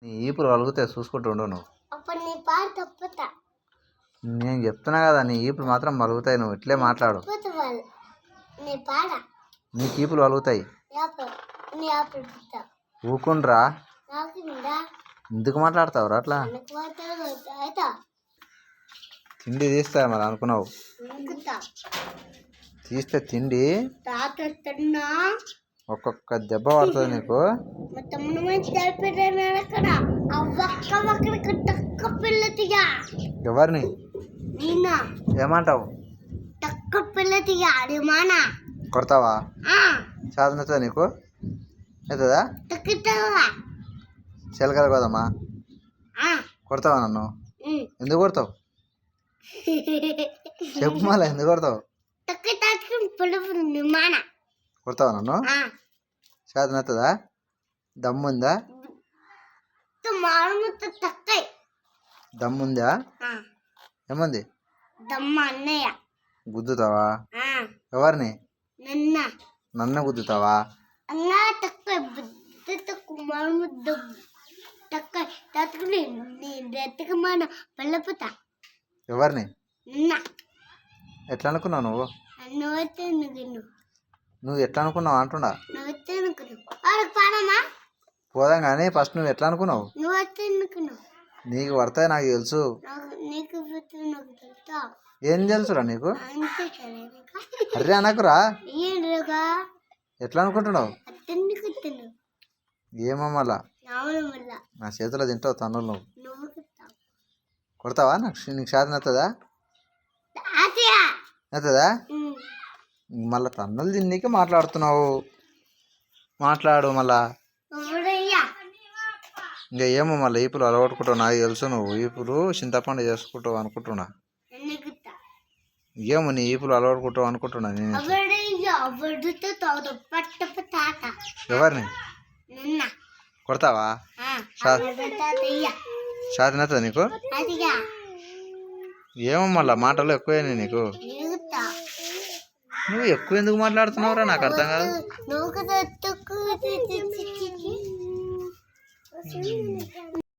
నీ ఈపులు వలుగుతాయి చూసుకుంటుండు నువ్వు. అప్పుడు నీ పాట తప్పుతా. నేను చెప్తున్నా కదా నీ ఈపులు మాత్రం వలుగుతాయి. నువ్వు ఇట్లే మాట్లాడు. నీ పాడ నీకు ఈపులు వలుగుతాయి. నీ అప్పుడు ఊకుండ్రా. ఎందుకు మాట్లాడతావురా అట్లా? తిండి తీస్తా మరి అనుకున్నావు. తీస్తే తిండి ఒక్కొక్క దెబ్బ పడుతుంది నీకు. ఎవరిని ఏమంటావు? కొడతావా? సాధన అవుతుందా నీకు? అవుతుందా? చిలకల కోదమ్మా కొడతావా నన్ను? ఎందుకు కొడతావు చెప్పు. మళ్ళీ ఎందుకు కొడతావు? కొడతావా నన్ను? సాధన అవుతుందా? దమ్ముందా? దమ్ముందా? ఏముంది? గుద్దుతావా? ఎవరిని? నన్ను గుద్దుతావా? ఎవరిని? ఎట్లా అనుకున్నావు నువ్వు? నువ్వు ఎట్లా అనుకున్నావు అంటున్నా. పోదాం కానీ ఫస్ట్ నువ్వు ఎట్లా అనుకున్నావు? నీకు పడతాయి నాకు తెలుసు. ఏం తెలుసురా నీకు? అర్రే అనకురా. ఎట్లా అనుకుంటున్నావు? ఏమో మళ్ళా నా చేతిలో తింటావు తన్నులు. నువ్వు కొడతావా? నీకు సాధన అవుతుందా? అవుతుందా? మళ్ళా తన్నులు తిన్నీకి మాట్లాడుతున్నావు. మాట్లాడు మళ్ళా. ఇంకా ఏమో మళ్ళీ ఈపులు అలగొట్టుకుంటావు నాకు తెలుసు. నువ్వు ఈపులు చింతపండు చేసుకుంటావు అనుకుంటున్నా. ఏమో నీ ఈపులు అలగొట్టుకుంటావు అనుకుంటున్నా నేను. ఎవరిని కొడతావా? సాధన అవుతుందా నీకు? ఏమో మళ్ళా మాటలు ఎక్కువైనా నీకు. నువ్వు ఎక్కువ ఎందుకు మాట్లాడుతున్నావురా నాకు అర్థం కాదు.